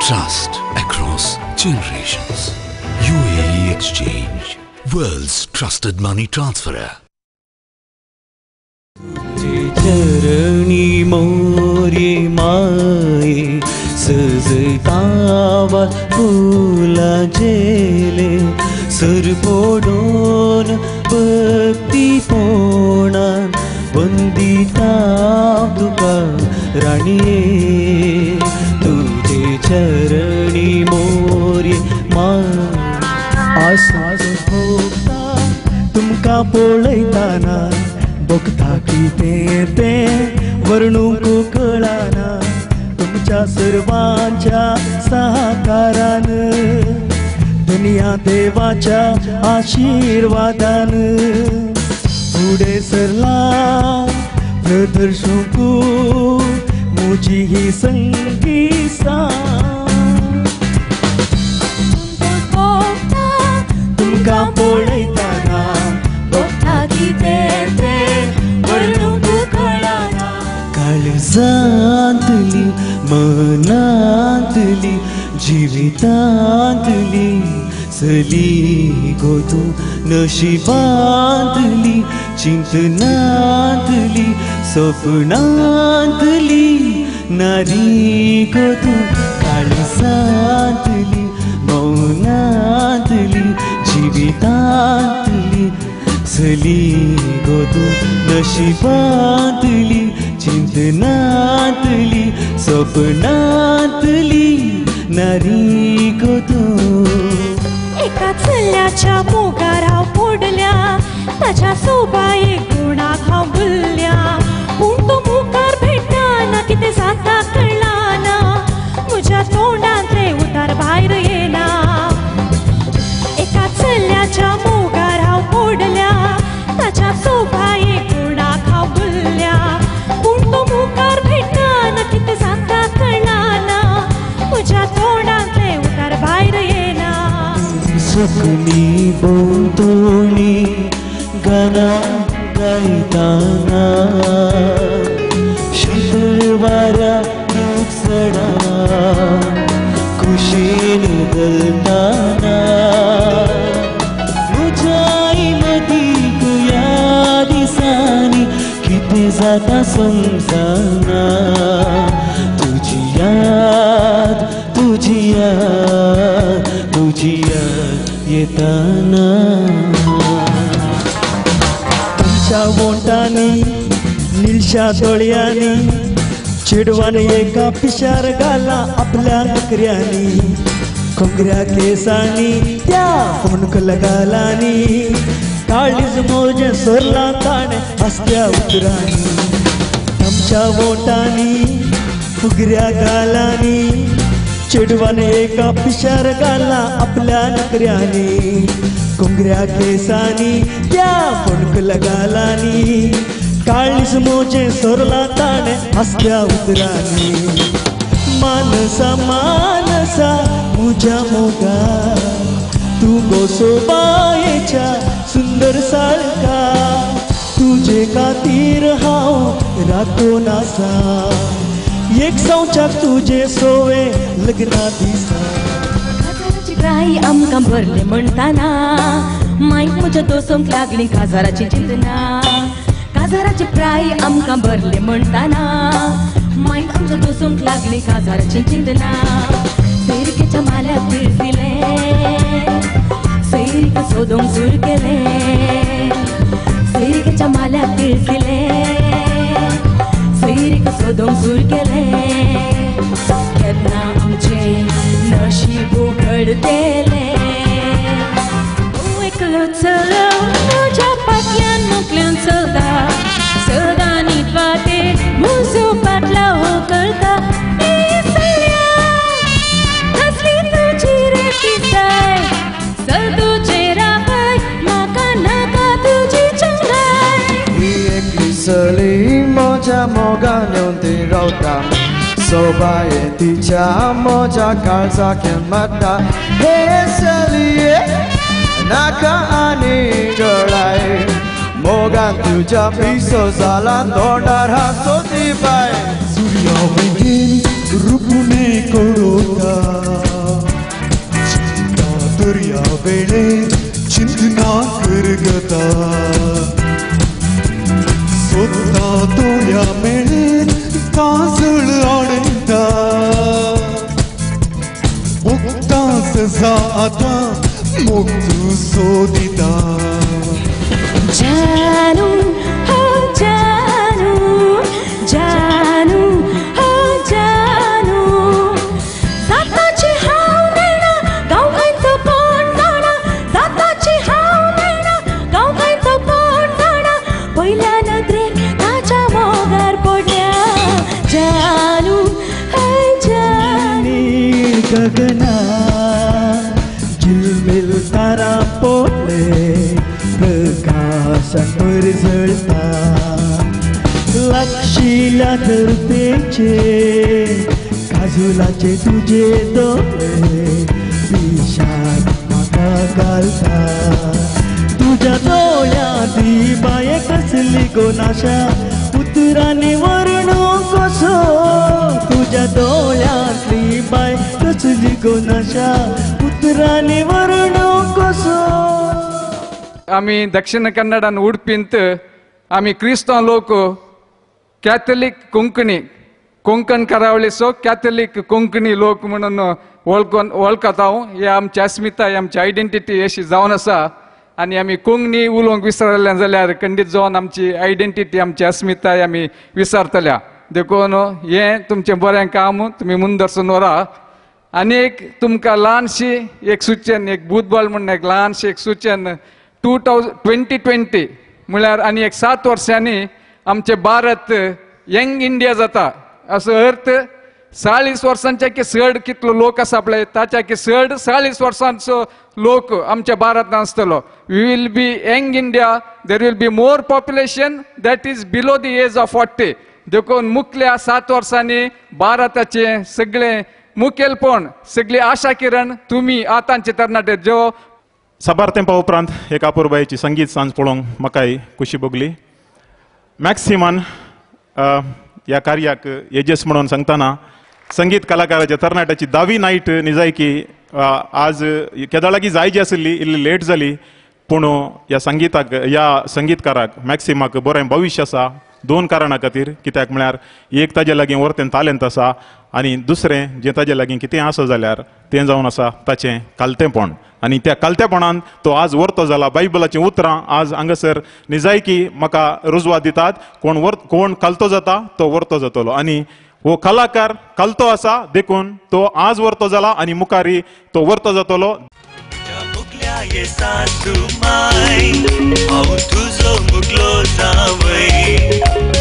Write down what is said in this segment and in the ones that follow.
Trust across generations. UAE Exchange, world's trusted money transferer. चरणी मोरे माये सजतावा फुला जेले सर पोडोन भक्ती पोणान वंदिता तुका राणिये तुझे चरणी मोरे माये आसाज भोगता तुमका पळयताना बघता की ते वर्णूक कळाना तुमच्या सर्वांच्या सहकारान दुनिया देवाच्या आशीर्वादान पुढे सरला प्रदर्शकू मुजी ही संगीसा तुमका पळयताना बघता की ते काळजांतली मनांतली जिवितांतली सली गो तू नशिबांतली चिंतनांतली स्वप्नांतली नारी गो तू काळजांतली मनांतली जिवितांतली सली गो तू नशिबांतली चिंतनांतली स्वप्नांतली नारी गो तू एका चल्याच्या मोगारा फोडल्या ताच्या सोबाये गुणा खावल्या पूण तो मुखार भेटना कितें जाता कळना म्हज्या तोंडांतले उतार भायर येना एका चल्याच्या मोगारा फोडल्या ताच्या सोबाये गुणा खावल्या पूण तो मुखार भेटना कितें जाता कळना म्हज्या तोंडांतले उतार भायर येना सपनी बोलतोणी गाना गायताना शीतळ वाऱ्या सडा खुशीन गलताना मुझाई मदीक या दिसानी किती जाता समजाना तुझी याद तुझी याद तुझी याद येताना तुमच्या वोंटांनी निलशा दोळ्यांनी चेडवाने एका पिशार घाला आपल्या नकऱ्यांनी खोंगऱ्या केसांनी त्या फोनक लगालानी काळीज मोजे सरला ताणे हसत्या उतरांनी आमच्या वोटांनी फुगऱ्या गालांनी चेडवाने एका पिशार घाला आपल्या नकऱ्यांनी खोंगऱ्या केसांनी त्या फोनक लगालानी काळीज मोजे सरला ताणे हसत्या उतरांनी मानसा मानसा मुझ्या मोगा तू गोसोबायेच्या सुंदर साळका तुझे खातीर हांव राखोन आसा एक संवच्याक तुझे सोवे लग्ना दिसा काजाराची प्राई आमकां भरले म्हणटाना मायक म्हज्या दोसोंक लागली काजाराची चिंतना काजाराची प्राई आमकां भरले म्हणटाना मायक आमच्या दोसोंक लागली काजाराची चिंतना सैरिकेच्या माल्याक पिळसिले सैरीक सोदोंक सूर केले सैरिकेच्या माल्याक पिळसिले सैरीक सोदोंक सूर केले केन्ना आमचे नशीब उघडतेले एकलो चलो तुज्या फाटल्यान मोकल्यान चलता सदा न्हीद वाटेर म्हजो फाटला हो करता कसली तुजी रे पिसाय चल तुजे राहय म्हाका नाका तुजी चंगाय ही एकली चली म्हज्या मोगान येवन ती रावता सोबाये तिच्या म्हज्या काळजाकेन मारता हे चलये नाका आनी गळाय मोगान तुझ्या पिसो जाला तोंडार हांसो ती बाय सूर्या बेगीन रूपुने कोडोता चिंता दर्या वेळे चिंतना करगता स्वता दोळ्या मेळे काजळ आडयता मुक्ता सजा आता मुक्तू सोदिता जानू हो जानू जानू हो जानू जाताची हाव मेळा गांव खायचो कोण जाणा जाताची हाव मेळा गांव खायचो कोण जाणा पयल्या नदरेक ताच्या मोगार पडल्या जानू हो जानू गगना झिलमिल तारा पोले प्रकाशावर जळता लक्षीला धरतेचे काजूलाचे तुझे डोळे पिशात म्हाका घालता तुझ्या डोळ्यांनी बाये कसली गोनाशा उतरांनी वर्णू कसो तुझ्या डोळ्यांतली बाय कसली गोनाशा उतरांनी वर्णू कसो आम्ही दक्षिण कन्नडान उडपींत आम्ही क्रिस्तांव लोक कॅथलिक कोंकण करावळी सो कॅथलिक कोंकणी लोक म्हणून वळखता हे आमची अस्मिताय आमची आयडेंटिटी अशी जावन आसा आनी आमी कोंकणी उलोवंक विसरले जाल्यार खंडीत जावन आमची आयडेंटिटी आमची अस्मिताय आमी विसरतल्या देखून हे तुमचें बरें काम तुमी मुंदरसून व्हरा आनी एक तुमकां ल्हानशी एक सूचन एक बुधबळ म्हणून एक ल्हानशें एक सूचन 2020 म्हळ्यार आनी एक 7 वर्सांनी आमचे भारत यंग इंडिया जाता असो अर्थ 40 वर्सांचे की चड कितलो लोक आसा पळय ताच्या की चड 40 वर्सांचो लोक आमच्या भारतांत आसतलो we will be young India there will be more population that is below the age of 40 देखून मुखल्या 7 वर्सांनी भारताचे सगळे मुखेलपण सगळी आशा किरण तुम्ही आतांचे तरणाटे जो साबार तेंपा उपरांत एक अपुरबायेची संगीत सांज पळोवंक म्हाकाय खुशी भोगली मॅक्सिमान ह्या कार्याक येजेस म्हणून सांगतना संगीत कलाकाराच्या तरणाट्याची 10वी नायट निजायकी आज केदां लागीं जायची आसली इल्ली लेट जाली पूण ह्या संगीतकाराक मॅक्सिमाक बरें भविश्य आसा 2 कारणां खातीर कित्याक म्हळ्यार एक ताजे लागीं वर्तें टॅलंट आसा आनी दुसरें जें ताजे लागीं कितें आसा जाल्यार तें जावन आसा ताचें कालतेपण आनी त्या कालतेपणान तो आज वर्तो जाला बायबलाचीं उतरां आज हांगासर निजायकी म्हाका रुजवात दितात कोण कालतो जाता तो वर्तो जातलो आनी हो कलाकार कालतो आसा देखून तो आज वर्तो जाला आनी मुखारी तो वर्तो जातलो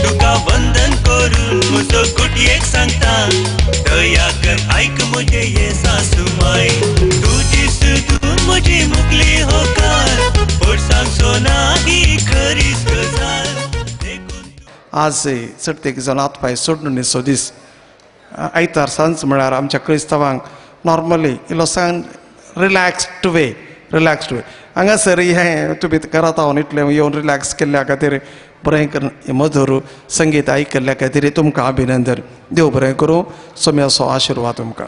तुका वंदन करून म्हजो गुटयेक सांगता दया कर आयक म्हजे येसा सुमाय तुजी सुदून म्हजी मुखली होकार पडसांग सोना ही खरीच गजाल आज चडतेक जावन आतपाय सोडून दीस आयतार सांज म्हळ्यार आमच्या क्रिस्तांवांक नॉर्मली इल्लोसान रिलॅक्स्ड वे हांगासर हें तुमी घरांत हांव इतलें येवन रिलॅक्स केल्ल्या खातीर बरें मधुर संगीत आयकल्ल्या खातीर तुमकां अभिनंदन देव बरें करूं सोम्याचो आशिर्वाद तुमकां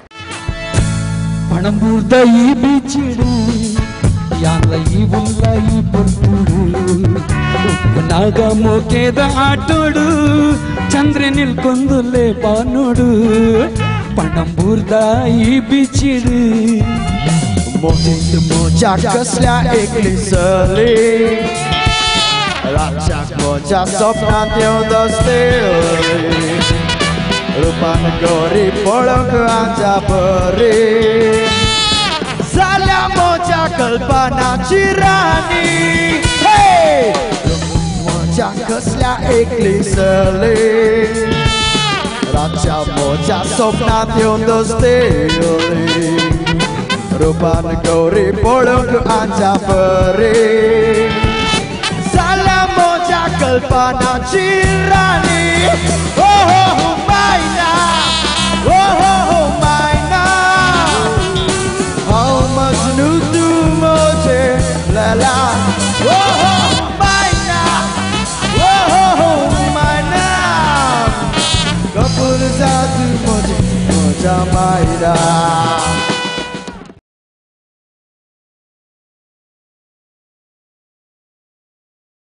पणबुर्दई बिचिडू यानलई बुल्लई पुर्पुडू नाग मोकेद आटोडू चंद्र निल्कोंदुले पानोडू पणबुर्दई बिचिडू मोच्या कसल्या एकलिसली रातच्याक मोच्या स्वप्नांत येवन दसतेळी रूपान गोरी पळोवंक आमच्या बरी जाल्या मोच्या कल्पनाची राणी मोच्या कसल्या एकलिसली रातच्या मोच्या स्वप्नांत येवन दसतेळी रूपान गौरी पळोवंक आमच्या बरी जाल्या मोच्या कल्पनाची राणी हो हो हो मायना हो हो हो मायना हांव मजनू तूं मोजे लैला हो हो हो मायना हो हो हो मायना कपूर जा तूं मोजे Jamaira